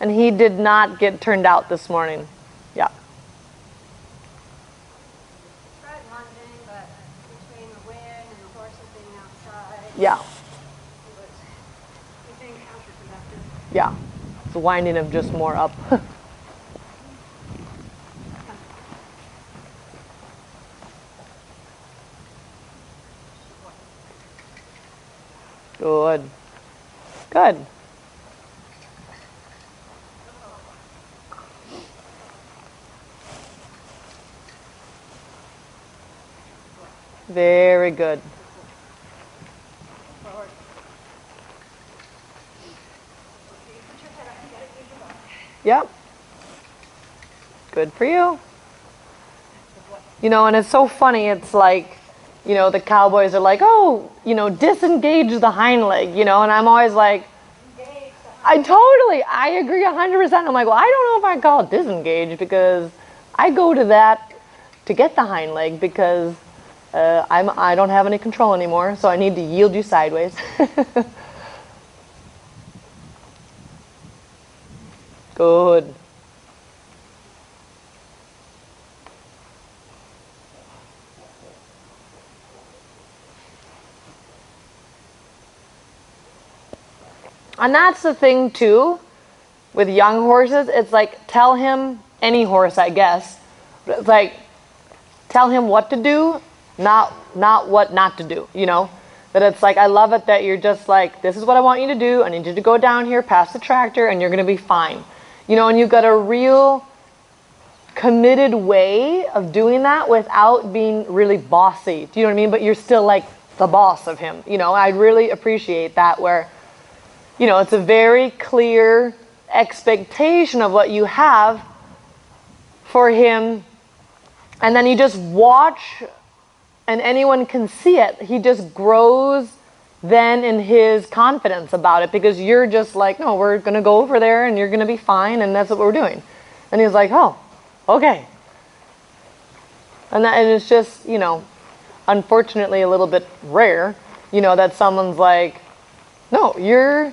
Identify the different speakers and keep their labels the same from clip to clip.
Speaker 1: And he did not get turned out this morning. Yeah.
Speaker 2: Tried lunging, but between the wind and the horses being outside,
Speaker 1: Yeah.
Speaker 2: he was being counterproductive.
Speaker 1: Yeah. It's winding him just more up. Good. Good. Very good. Yep. Good for you. You know, and it's so funny. It's like, you know, the cowboys are like, oh, you know, disengage the hind leg, you know, and I'm always like, I agree 100%. I'm like, well, I don't know if I call it disengage, because I go to that to get the hind leg, because I don't have any control anymore, so I need to yield you sideways. Good. And that's the thing too, with young horses. It's like, tell him, any horse, I guess, but it's like, tell him what to do, not what not to do, you know? That it's like, I love it that you're just like, this is what I want you to do. I need you to go down here past the tractor and you're going to be fine. You know, and you've got a real committed way of doing that without being really bossy. Do you know what I mean? But you're still like the boss of him. You know, I really appreciate that, where, you know, it's a very clear expectation of what you have for him. And then you just watch, and anyone can see it. He just grows then in his confidence about it, because you're just like, no, we're going to go over there and you're going to be fine, and that's what we're doing. And he's like, oh, okay. And it's just, you know, unfortunately a little bit rare, you know, that someone's like, no, you're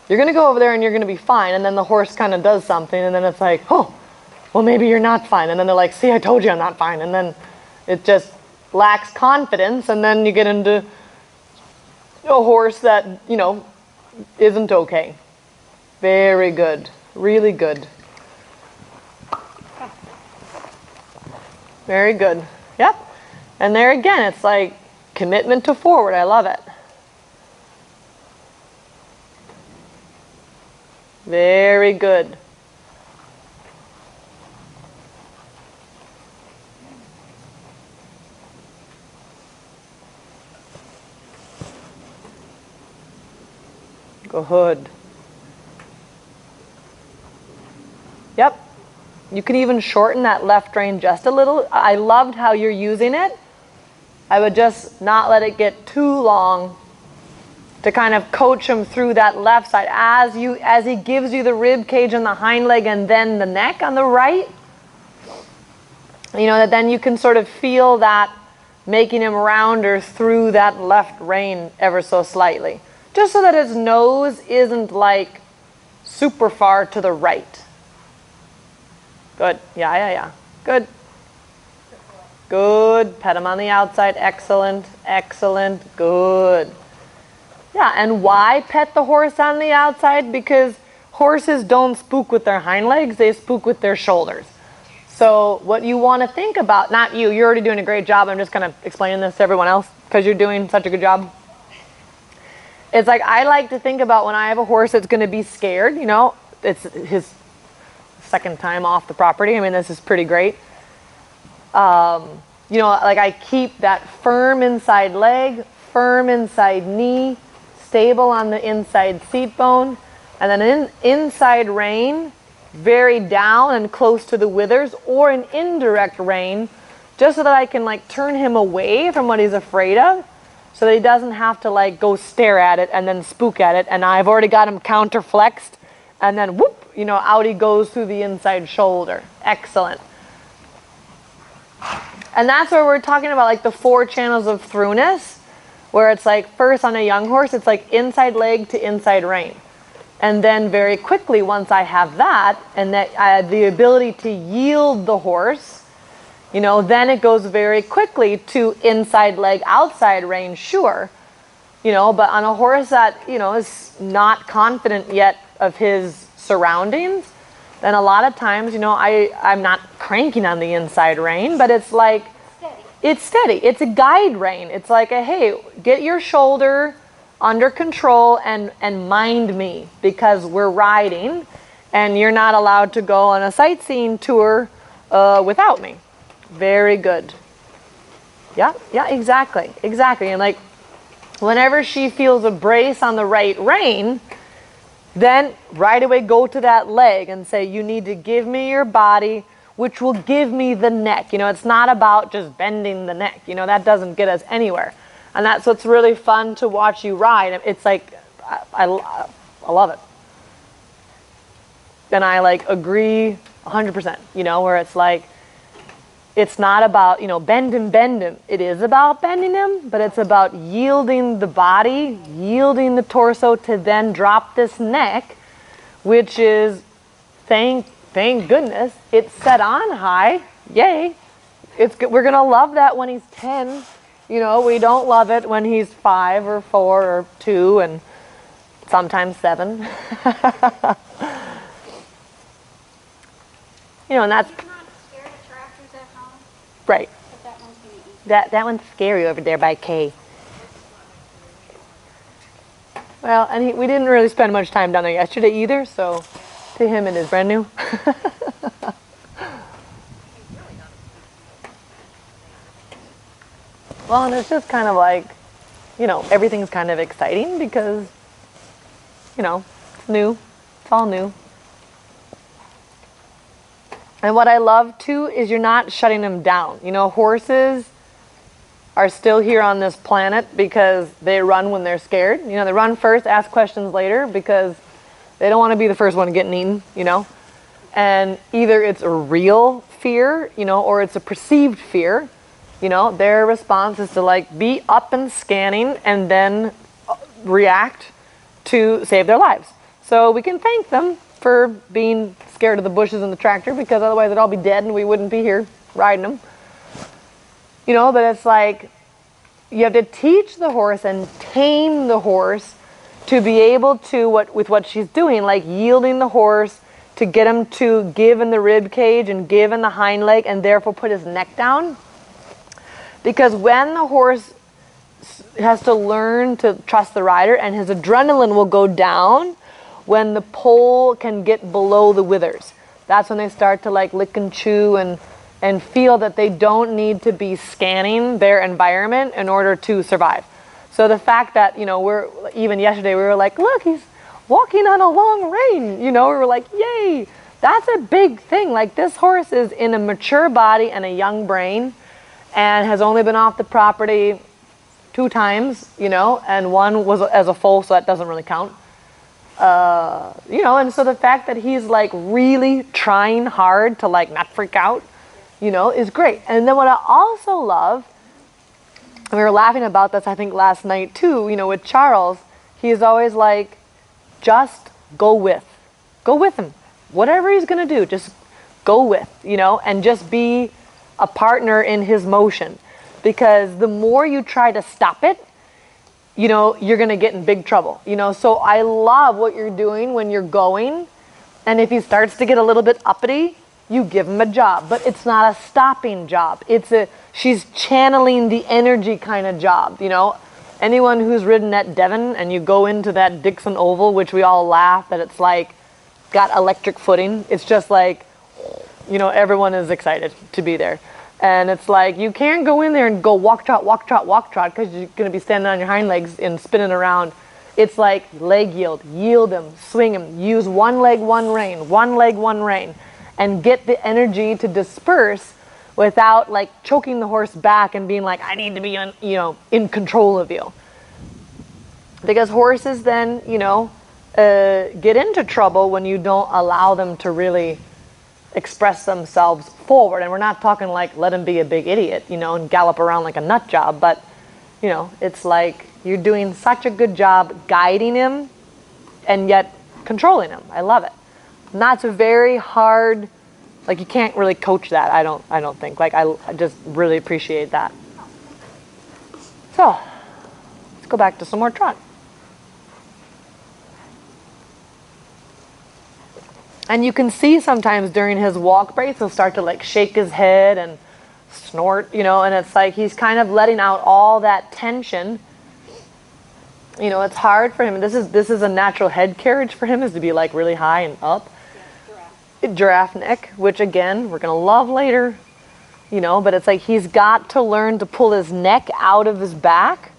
Speaker 1: going to go over there and you're going to be fine. And then the horse kind of does something, and then it's like, oh, well, maybe you're not fine. And then they're like, see, I told you I'm not fine. And then it just lacks confidence, and then you get into a horse that, you know, isn't okay. Very good. Really good. Very good. Yep. And there again, it's like commitment to forward. I love it. Very good. Good. Yep. You can even shorten that left rein just a little. I loved how you're using it. I would just not let it get too long to kind of coach him through that left side as he gives you the rib cage and the hind leg and then the neck on the right. You know, that then you can sort of feel that making him rounder through that left rein ever so slightly. Just so that his nose isn't like super far to the right. Good. Yeah. Good. Good. Pet him on the outside. Excellent. Excellent. Good. Yeah, and why pet the horse on the outside? Because horses don't spook with their hind legs, they spook with their shoulders. So what you want to think about, not you, you're already doing a great job, I'm just kind of explaining this to everyone else because you're doing such a good job. It's like, I like to think about when I have a horse that's going to be scared, you know, it's his second time off the property. I mean, this is pretty great. You know, like I keep that firm inside leg, firm inside knee, stable on the inside seat bone, and then an inside rein, very down and close to the withers, or an indirect rein, just so that I can like turn him away from what he's afraid of, so that he doesn't have to like go stare at it and then spook at it, and I've already got him counter flexed, and then whoop, you know, out he goes through the inside shoulder. Excellent. And that's where we're talking about like the 4 channels of throughness, where it's like first on a young horse, it's like inside leg to inside rein. And then very quickly, once I have that, and that I have the ability to yield the horse, you know, then it goes very quickly to inside leg, outside rein, sure. You know, but on a horse that, you know, is not confident yet of his surroundings, then a lot of times, you know, I'm not cranking on the inside rein, but it's like, it's steady. It's a guide rein. It's like a, hey, get your shoulder under control and mind me, because we're riding and you're not allowed to go on a sightseeing tour without me. Very good. Yeah, exactly. And like, whenever she feels a brace on the right rein, then right away go to that leg and say, you need to give me your body, which will give me the neck. You know, it's not about just bending the neck. You know, that doesn't get us anywhere. And that's what's really fun to watch you ride. It's like, I love it. And I like agree 100%, you know, where it's like, it's not about, you know, bend him. It is about bending him, but it's about yielding the body, yielding the torso to then drop this neck, which is, thank goodness, it's set on high. Yay. We're going to love that when he's 10. You know, we don't love it when he's 5 or 4 or 2 and sometimes 7. You know, and that's... Right. That one's scary over there by Kay. Well, and we didn't really spend much time down there yesterday either, so to him it is brand new. Well, and it's just kind of like, you know, everything's kind of exciting because, you know, it's new. It's all new. And what I love too is you're not shutting them down. You know, horses are still here on this planet because they run when they're scared. You know, they run first, ask questions later, because they don't want to be the first one getting eaten, you know. And either it's a real fear, you know, or it's a perceived fear. You know, their response is to like be up and scanning and then react to save their lives. So we can thank them for being scared of the bushes and the tractor, because otherwise they'd all be dead and we wouldn't be here riding them. You know, but it's like you have to teach the horse and tame the horse to be able to, with what she's doing, like yielding the horse to get him to give in the rib cage and give in the hind leg and therefore put his neck down. Because when the horse has to learn to trust the rider, and his adrenaline will go down when the pole can get below the withers. That's when they start to like lick and chew and feel that they don't need to be scanning their environment in order to survive. So the fact that, you know, even yesterday we were like, look, he's walking on a long rein, you know, we were like, yay, that's a big thing. Like, this horse is in a mature body and a young brain and has only been off the property 2 times, you know, and one was as a foal, so that doesn't really count. You know, and so the fact that he's like really trying hard to like not freak out, you know, is great. And then what I also love, and we were laughing about this I think last night too, you know, with Charles, he's always like, just go with him. Whatever he's gonna do, just go with, you know, and just be a partner in his motion. Because the more you try to stop it, you know, you're going to get in big trouble, you know. So I love what you're doing when you're going. And if he starts to get a little bit uppity, you give him a job. But it's not a stopping job. She's channeling the energy kind of job, you know. Anyone who's ridden at Devon and you go into that Dixon Oval, which we all laugh that it's like got electric footing. It's just like, you know, everyone is excited to be there. And it's like, you can't go in there and go walk, trot, because you're going to be standing on your hind legs and spinning around. It's like leg yield them, swing them, use one leg, one rein, and get the energy to disperse without like choking the horse back and being like, I need to be, in control of you. Because horses then, you know, get into trouble when you don't allow them to really express themselves forward. And we're not talking like let him be a big idiot, you know, and gallop around like a nut job, but you know, it's like you're doing such a good job guiding him and yet controlling him. I love it. And that's a very hard, like you can't really coach that. I don't think. Like I just really appreciate that. So let's go back to some more trot. And you can see sometimes during his walk breaks, he'll start to like shake his head and snort, you know, and it's like he's kind of letting out all that tension. You know, it's hard for him. This is a natural head carriage for him, is to be like really high and up. Yeah, giraffe neck, which again, we're going to love later, you know, but it's like he's got to learn to pull his neck out of his back.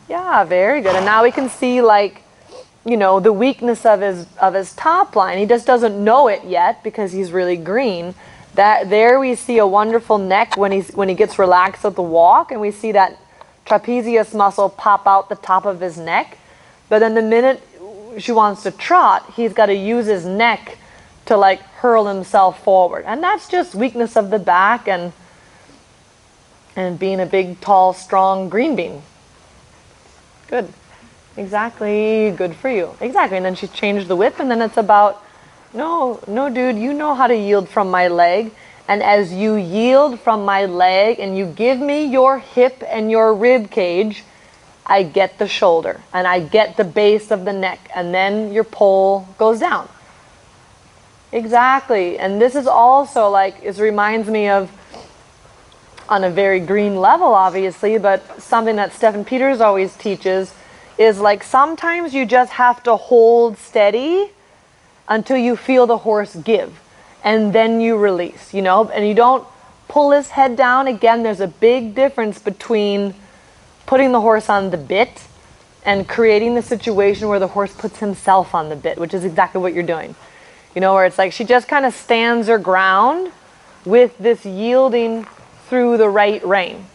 Speaker 1: Yeah, very good. And now we can see like, you know, the weakness of his top line. He just doesn't know it yet because he's really green. That there we see a wonderful neck when he gets relaxed at the walk, and we see that trapezius muscle pop out the top of his neck. But then the minute she wants to trot, he's got to use his neck to like hurl himself forward. And that's just weakness of the back and being a big, tall, strong green bean. Good. Exactly. Good for you. Exactly. And then she changed the whip, and then it's about, no, dude, you know how to yield from my leg. And as you yield from my leg and you give me your hip and your rib cage, I get the shoulder and I get the base of the neck, and then your pole goes down. Exactly. And this is also like, it reminds me of, on a very green level obviously, but something that Stephen Peters always teaches is like sometimes you just have to hold steady until you feel the horse give, and then you release, you know, and you don't pull his head down. Again, there's a big difference between putting the horse on the bit and creating the situation where the horse puts himself on the bit, which is exactly what you're doing. You know, where it's like she just kind of stands her ground with this yielding through the right rein.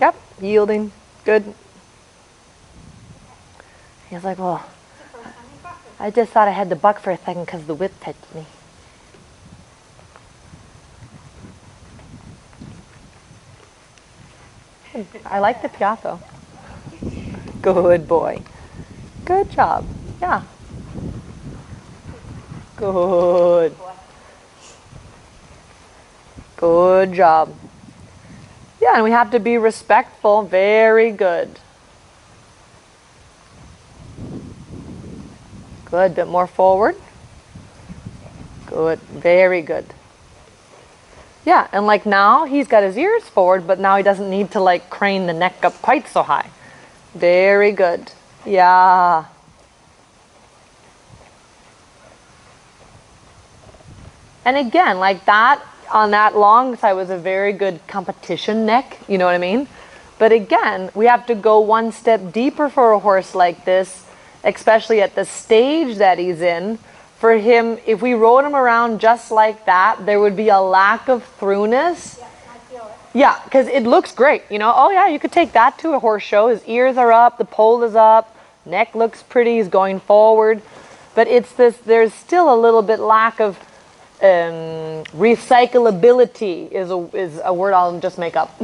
Speaker 1: Yep, yielding, good. He's like, well, I just thought I had to buck for a second because the whip touched me. I like the piaffe. Good boy. Good job. Yeah. Good. Good job. Yeah, and we have to be respectful. Very good. Good. Bit more forward. Good. Very good. Yeah, and like now he's got his ears forward, but now he doesn't need to like crane the neck up quite so high. Very good. Yeah. And again, like that on that long side was a very good competition neck, you know what I mean? But again, we have to go one step deeper for a horse like this, especially at the stage that he's in. For him, if we rode him around just like that, there would be a lack of throughness.
Speaker 2: Yeah, I feel it.
Speaker 1: Yeah, because it looks great, you know. Oh yeah, you could take that to a horse show. His ears are up, the pole is up, neck looks pretty, he's going forward. But it's this, there's still a little bit lack of recyclability is a word I'll just make up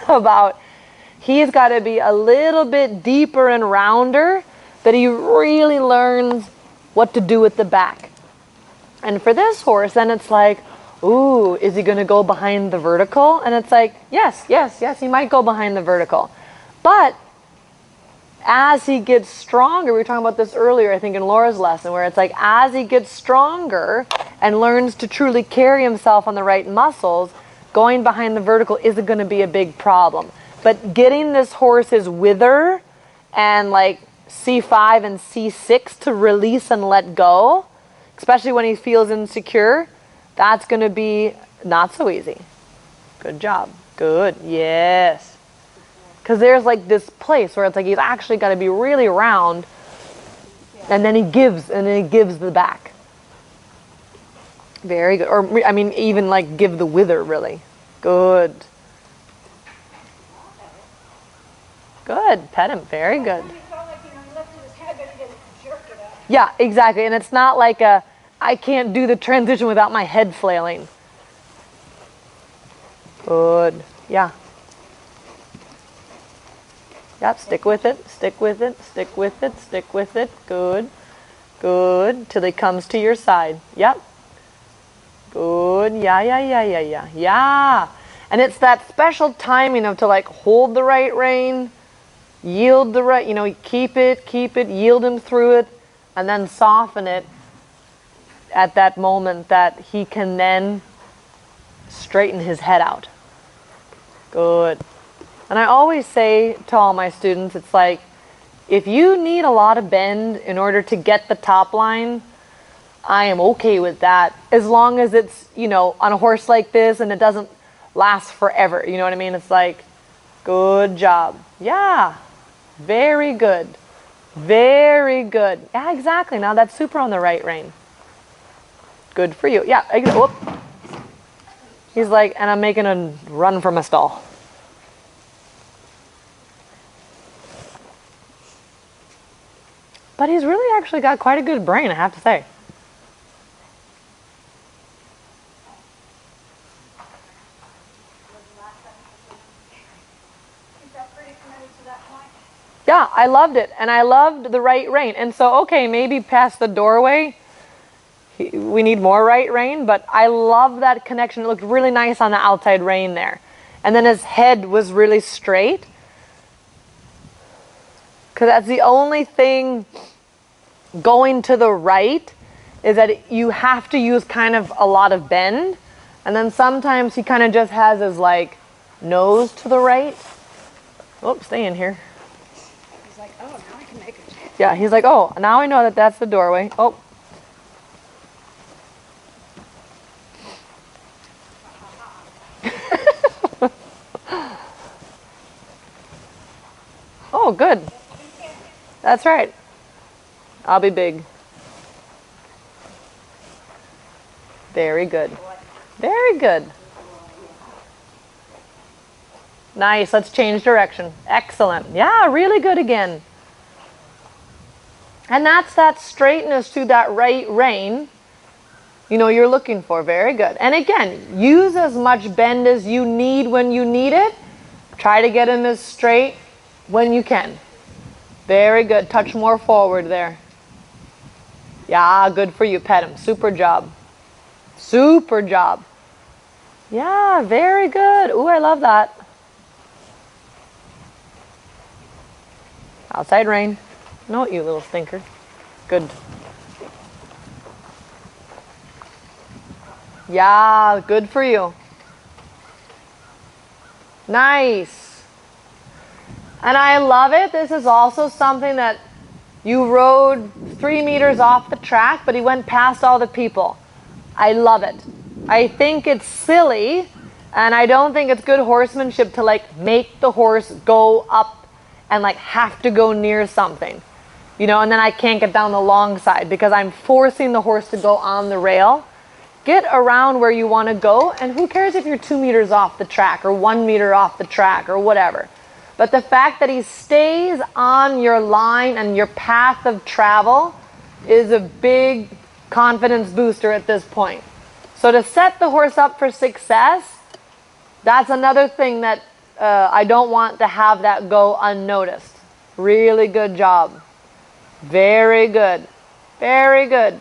Speaker 1: about. He's got to be a little bit deeper and rounder, that he really learns what to do with the back. And for this horse, then it's like, ooh, is he going to go behind the vertical? And it's like, yes, he might go behind the vertical. But as he gets stronger, we were talking about this earlier, I think in Laura's lesson, where it's like as he gets stronger and learns to truly carry himself on the right muscles, going behind the vertical isn't going to be a big problem. But getting this horse's wither and like C5 and C6 to release and let go, especially when he feels insecure, that's going to be not so easy. Good job. Good. Yes. Because there's like this place where it's like he's actually got to be really round, and then he gives, the back. Very good. Or I mean, even like give the wither, really. Good. Good. Pet him. Very good. Yeah, exactly. And it's not like I can't do the transition without my head flailing. Good. Yeah. Yep, stick with it, stick with it, stick with it, stick with it. Good. Good. Till he comes to your side. Yep. Good. Yeah, yeah, yeah, yeah, yeah. Yeah. And it's that special timing of to like hold the right rein, yield the right, keep it, yield him through it, and then soften it at that moment that he can then straighten his head out. Good. And I always say to all my students, it's like, if you need a lot of bend in order to get the top line, I am okay with that, as long as it's, on a horse like this and it doesn't last forever. You know what I mean? It's like, good job. Yeah. Very good. Very good. Yeah, exactly. Now that's super on the right rein. Good for you. Yeah. Whoop. He's like, and I'm making a run from a stall. But he's really actually got quite a good brain, I have to say. Yeah, I loved it. And I loved the right rein. And so, okay, maybe past the doorway, we need more right rein, but I love that connection. It looked really nice on the outside rein there. And then his head was really straight. Because that's the only thing going to the right, is that you have to use kind of a lot of bend. And then sometimes he kind of just has his like nose to the right. Oops, stay in here.
Speaker 2: He's like, oh, now I can make it.
Speaker 1: Yeah, he's like, oh, now I know that that's the doorway. Oh. Oh, good. That's right. I'll be big. Very good. Very good. Nice. Let's change direction. Excellent. Yeah, really good again. And that's that straightness to that right rein, you're looking for. Very good. And again, use as much bend as you need when you need it. Try to get him as straight when you can. Very good. Touch more forward there. Yeah, good for you. Pet him. Super job. Super job. Yeah, very good. Ooh, I love that. Outside rein. No, you little stinker. Good. Yeah, good for you. Nice. And I love it. This is also something that you rode 3 meters off the track, but he went past all the people. I love it. I think it's silly, and I don't think it's good horsemanship to like make the horse go up and like have to go near something, and then I can't get down the long side because I'm forcing the horse to go on the rail. Get around where you want to go, and who cares if you're 2 meters off the track or 1 meter off the track or whatever. But the fact that he stays on your line and your path of travel is a big confidence booster at this point. So to set the horse up for success, that's another thing that I don't want to have that go unnoticed. Really good job. Very good. Very good.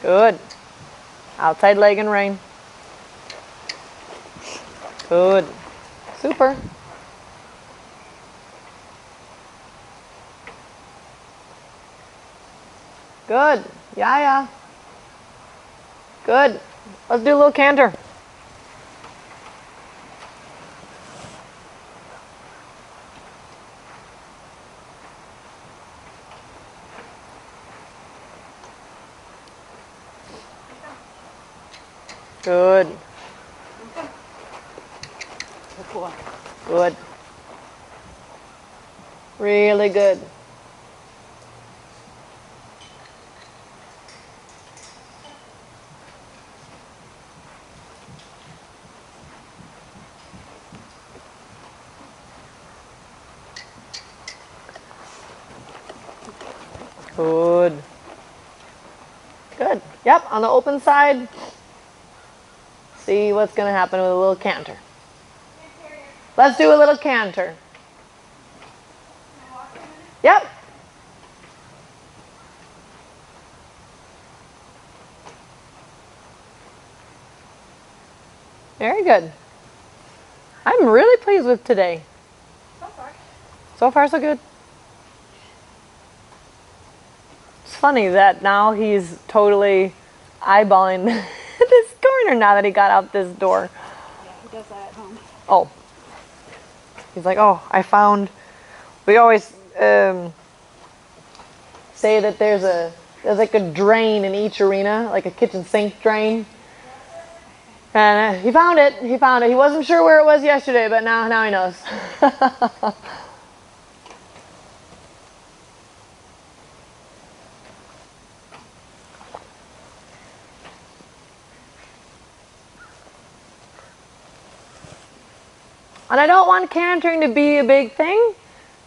Speaker 1: Good. Outside leg and rein. Good. Super. Good. Yeah. Good. Let's do a little canter. Good. Good. Really good. Good. Good. Yep, on the open side. see what's going to happen with a little canter. Let's do a little canter. Yep. Very good. I'm really pleased with today.
Speaker 2: So far.
Speaker 1: So far, so good. It's funny that now he's totally eyeballing this corner now that he got out this door.
Speaker 2: Yeah, he does that at home.
Speaker 1: Oh. He's like, oh, I found, we always say that there's like a drain in each arena, like a kitchen sink drain. And he found it. He found it. He wasn't sure where it was yesterday, but now he knows. And I don't want cantering to be a big thing.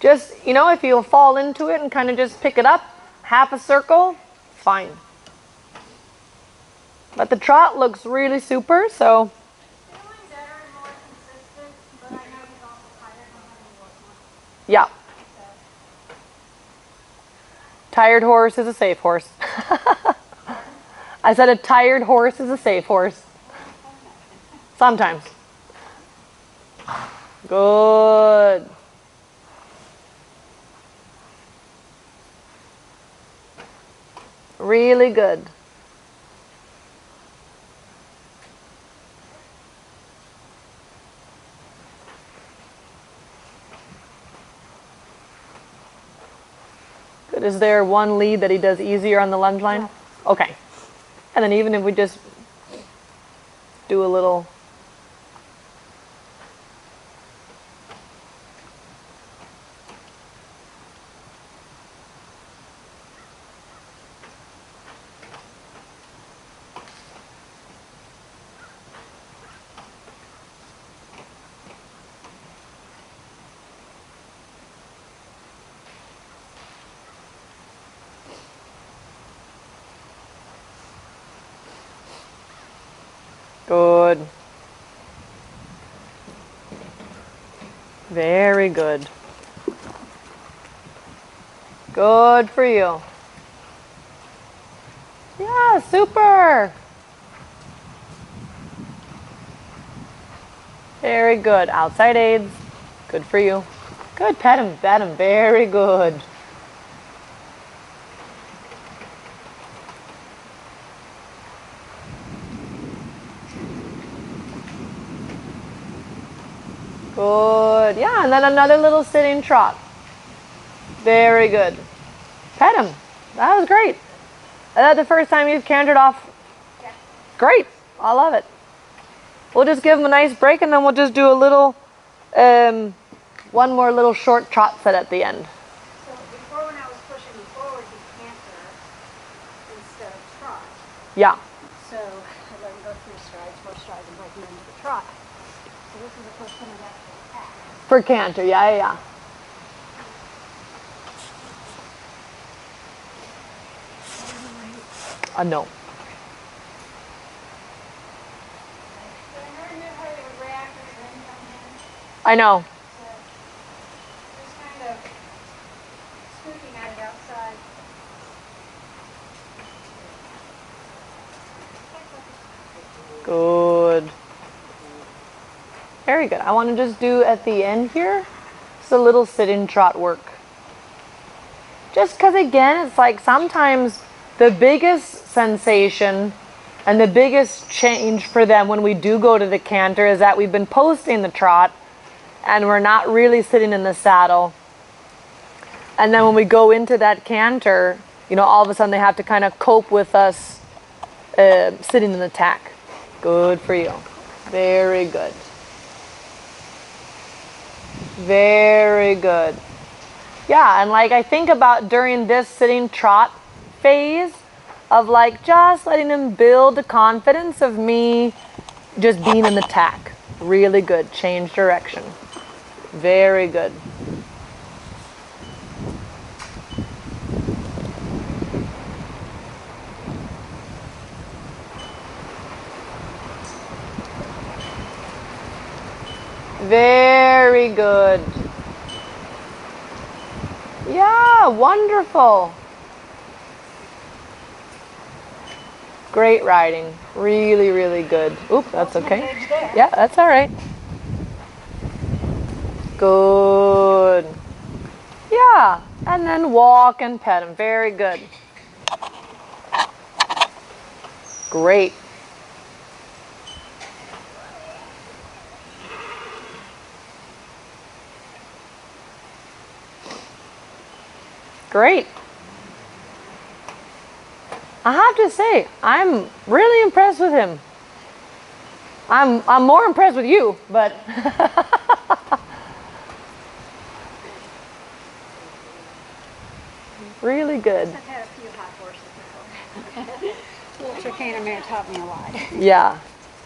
Speaker 1: Just, you know, if you'll fall into it and kind of just pick it up, half a circle, fine. But the trot looks really super, so.
Speaker 2: Feeling better and more consistent, but I know he's also tired from having worked more.
Speaker 1: Yeah.
Speaker 2: So.
Speaker 1: Tired horse is a safe horse. I said a tired horse is a safe horse. Sometimes. Good. Really good. Good. Is there one lead that he does easier on the lunge line?
Speaker 2: Yeah.
Speaker 1: Okay. And then even if we just do a little. Good. Very good. Good for you. Yeah, super. Very good. Outside aids. Good for you. Good. Pet him. Pet him. Very good. Good. Yeah, and then another little sitting trot. Very good. Pet him. That was great. Is that the first time you've cantered off?
Speaker 2: Yeah.
Speaker 1: Great. I love it. We'll just give him a nice break and then we'll just do a little, one more little short trot set at the end.
Speaker 2: So before when I was pushing him forward, he'd canter instead of trot.
Speaker 1: Yeah.
Speaker 2: So I let him go 3 strides, 4 strides, and break him into the trot. So this is the first time I actually attacked.
Speaker 1: For canter, yeah. No. I know.
Speaker 2: So just kind of scooting at it outside.
Speaker 1: Good. Very good. I want to just do at the end here, just a little sit-in trot work. Just because again, it's like sometimes the biggest sensation and the biggest change for them when we do go to the canter is that we've been posting the trot and we're not really sitting in the saddle. And then when we go into that canter, you know, all of a sudden they have to kind of cope with us sitting in the tack. Good for you. Very good. Very good. Yeah, and like I think about during this sitting trot phase of like just letting them build the confidence of me just being in the tack. Really good. Change direction. Very good. Very good. Yeah, wonderful. Great riding. Really, really good. Oop, that's okay. Yeah, that's all right. Good. Yeah, and then walk and pet him. Very good. Great. Great. I have to say, I'm really impressed with him. I'm more impressed with you, but really good.
Speaker 2: I've had a few hot horses before. Little Trakehner mare taught me a lot.
Speaker 1: Yeah.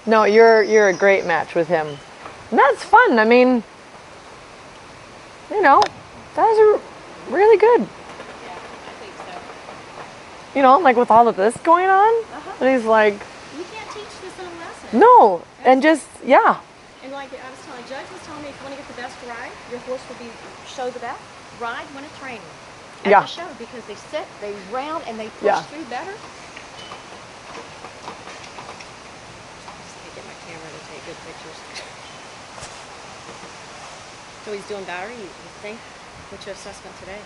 Speaker 1: No, you're a great match with him. And that's fun. I mean, you know, that's really good.
Speaker 3: Yeah, I think so.
Speaker 1: You know, like with all of this going on, and he's like,
Speaker 3: You can't teach this in a lesson.
Speaker 1: no, and just, yeah.
Speaker 3: And like I was telling, Judge was telling me, if you want to get the best ride, your horse will be show the best ride when it's training. At
Speaker 1: Yeah.
Speaker 3: the show, because they sit, they round, and they push
Speaker 1: Yeah.
Speaker 3: through better. Just can't get my camera to take good pictures. So he's doing better, you think? What's your assessment today?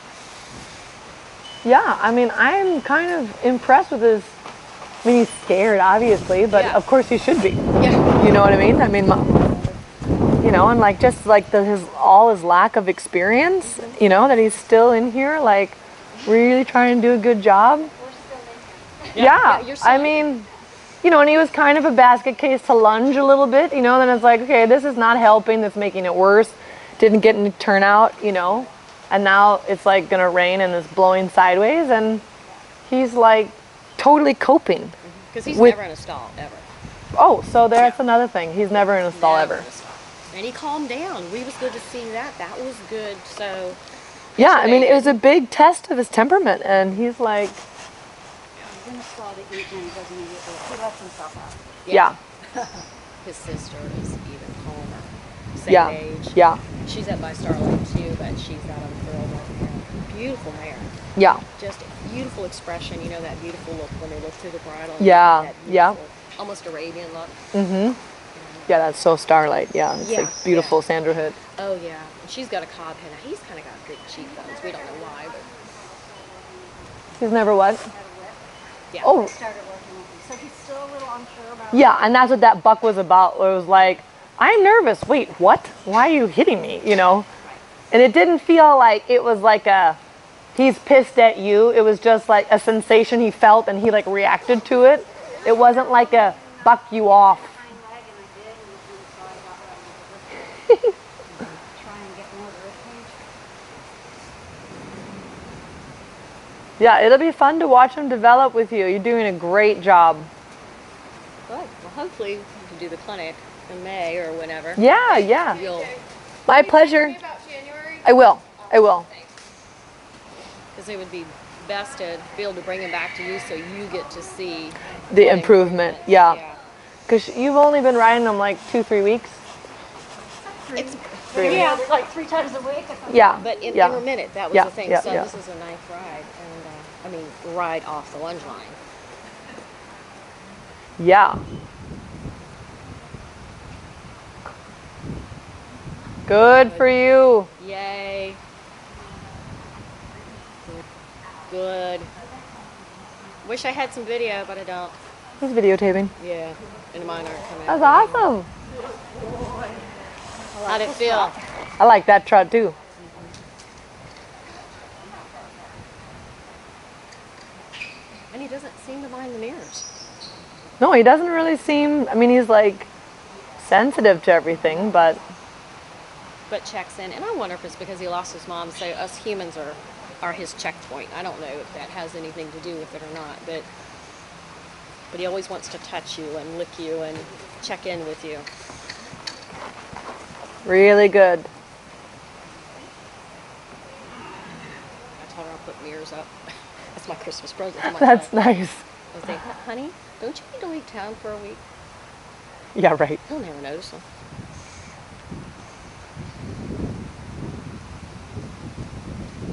Speaker 1: Yeah, I mean, I'm kind of impressed with his, I mean, he's scared, obviously, but
Speaker 3: Yeah.
Speaker 1: of course he should be.
Speaker 3: Yeah.
Speaker 1: You know what I mean? I mean, you know, and like just like all his lack of experience, you know, that he's still in here, like really trying to do a good job. Yeah,
Speaker 3: you're
Speaker 1: I
Speaker 3: so-
Speaker 1: mean, you know, and he was kind of a basket case to lunge a little bit, you know, then it's like, okay, this is not helping, that's making it worse. Didn't get any turnout, you know, and now it's like gonna rain and it's blowing sideways, and he's like totally coping.
Speaker 3: Because he's
Speaker 1: With-
Speaker 3: never in a stall, ever.
Speaker 1: Oh, so that's another thing. He's never in a stall
Speaker 3: Never
Speaker 1: ever.
Speaker 3: in a stall. And he calmed down. We was good to see that. That was good. So
Speaker 1: Yeah, I mean, it
Speaker 3: Yesterday-
Speaker 1: was a big test of his temperament, and he's like,
Speaker 2: He's in a stall to eat and he doesn't eat it. He lets himself out.
Speaker 1: yeah,
Speaker 3: his sister is even calmer. Same
Speaker 1: yeah,
Speaker 3: age.
Speaker 1: yeah,
Speaker 3: She's up by Starlight too, but she's out on the third one. Beautiful mare.
Speaker 1: yeah,
Speaker 3: Just a beautiful expression. You know that beautiful look when they look through the bridle.
Speaker 1: Yeah,
Speaker 3: That
Speaker 1: yeah.
Speaker 3: beautiful, almost Arabian look.
Speaker 1: yeah, that's so Starlight, yeah. It's
Speaker 3: Yeah,
Speaker 1: like beautiful
Speaker 3: yeah.
Speaker 1: Sandra Hood.
Speaker 3: Oh yeah. And she's got a cob head. Now, he's kind of got big cheekbones. We don't know why, but
Speaker 1: He's never what?
Speaker 3: yeah.
Speaker 1: Oh,
Speaker 2: I started working with him. So he's still a little unsure about
Speaker 1: yeah, and that's what that buck was about. Where it was like, I'm nervous. Wait, what? Why are you hitting me? You know? And it didn't feel like it was like a, he's pissed at you. It was just like a sensation he felt, and he like reacted to it. It wasn't like a buck you off.
Speaker 2: hind leg, and I did, and so I got what I was try and get more rib cage.
Speaker 1: Yeah, it'll be fun to watch him develop with you. You're doing a great job.
Speaker 3: Good. Well, hopefully you can do the clinic in May or whenever.
Speaker 1: Yeah, yeah.
Speaker 3: You'll,
Speaker 1: My pleasure.
Speaker 4: About January.
Speaker 1: I will. I will.
Speaker 3: because it would be best to be able to bring him back to you so you get to see
Speaker 1: The
Speaker 3: what
Speaker 1: improvement, yeah. Because you've only been riding them like 2-3 weeks.
Speaker 3: It's
Speaker 2: Yeah, like 3 times a week.
Speaker 1: Yeah.
Speaker 3: but
Speaker 1: yeah.
Speaker 3: intermittent. That was
Speaker 1: Yeah,
Speaker 3: the thing.
Speaker 1: yeah,
Speaker 3: So
Speaker 1: yeah.
Speaker 3: this is a ninth ride, and I mean ride off the lunge line.
Speaker 1: Yeah. Good for you.
Speaker 3: Yay! Good. Wish I had some video, but I don't.
Speaker 1: He's videotaping.
Speaker 3: Yeah, and mine aren't coming.
Speaker 1: That's
Speaker 3: out.
Speaker 1: awesome.
Speaker 3: How'd it feel?
Speaker 1: I like that trot too.
Speaker 3: And he doesn't seem to mind the mirrors.
Speaker 1: No, he doesn't really seem, I mean, he's like sensitive to everything, but
Speaker 3: But checks in, and I wonder if it's because he lost his mom. So us humans are his checkpoint. I don't know if that has anything to do with it or not, but he always wants to touch you and lick you and check in with you.
Speaker 1: really good.
Speaker 3: I told her I'll put mirrors up. That's my Christmas present to
Speaker 1: That's
Speaker 3: myself.
Speaker 1: nice.
Speaker 3: I was like, honey, don't you need to leave town for a week?
Speaker 1: Yeah, right.
Speaker 3: He'll never notice them.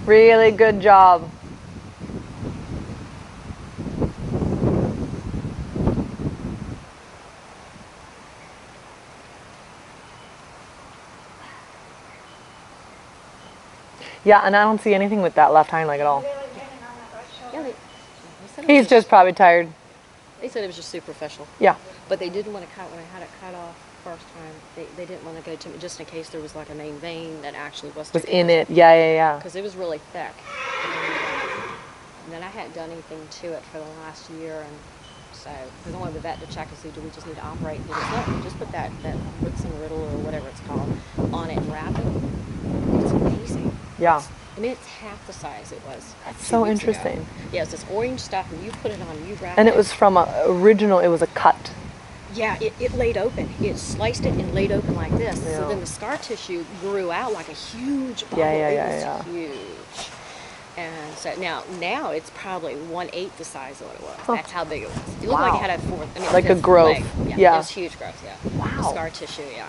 Speaker 1: Really good job. Yeah, and I don't see anything with that left hind leg at all.
Speaker 2: Really leaning on that right
Speaker 3: Yeah,
Speaker 2: shoulder.
Speaker 3: they said it was
Speaker 1: He's just probably tired.
Speaker 3: They said it was just superficial.
Speaker 1: Yeah.
Speaker 3: But they didn't want to cut when I had it cut off first time. They didn't want to go to just in case there was like a main vein that actually was
Speaker 1: In it. Yeah, yeah, yeah.
Speaker 3: because it was really thick. And then I hadn't done anything to it for the last year, and so because I wanted the vet to check and see, do we just need to operate? And he goes, no, just put that Wicks and Riddle or whatever it's called on it and wrap it. It's amazing.
Speaker 1: Yeah.
Speaker 3: I mean, it's half the size it was.
Speaker 1: That's
Speaker 3: 2
Speaker 1: so
Speaker 3: weeks ago.
Speaker 1: interesting.
Speaker 3: Yeah, it's this orange stuff, and you put it on, you wrap it.
Speaker 1: And it was from original, it was a cut.
Speaker 3: Yeah, it laid open. It sliced it and laid open like this.
Speaker 1: Yeah.
Speaker 3: So then the scar tissue grew out like a huge bubble.
Speaker 1: Yeah,
Speaker 3: It was huge. And so now it's probably 1/8 the size of what it was.
Speaker 1: Huh.
Speaker 3: That's how big it was. It looked like it had a fourth. I mean,
Speaker 1: Like a
Speaker 3: fifth
Speaker 1: growth.
Speaker 3: leg.
Speaker 1: Yeah.
Speaker 3: It was huge growth, yeah.
Speaker 1: Wow.
Speaker 3: The scar tissue, yeah.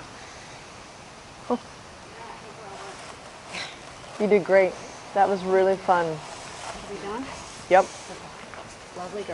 Speaker 1: You did great. That was really fun.
Speaker 2: Are we done?
Speaker 1: Yep.
Speaker 3: Lovely girl.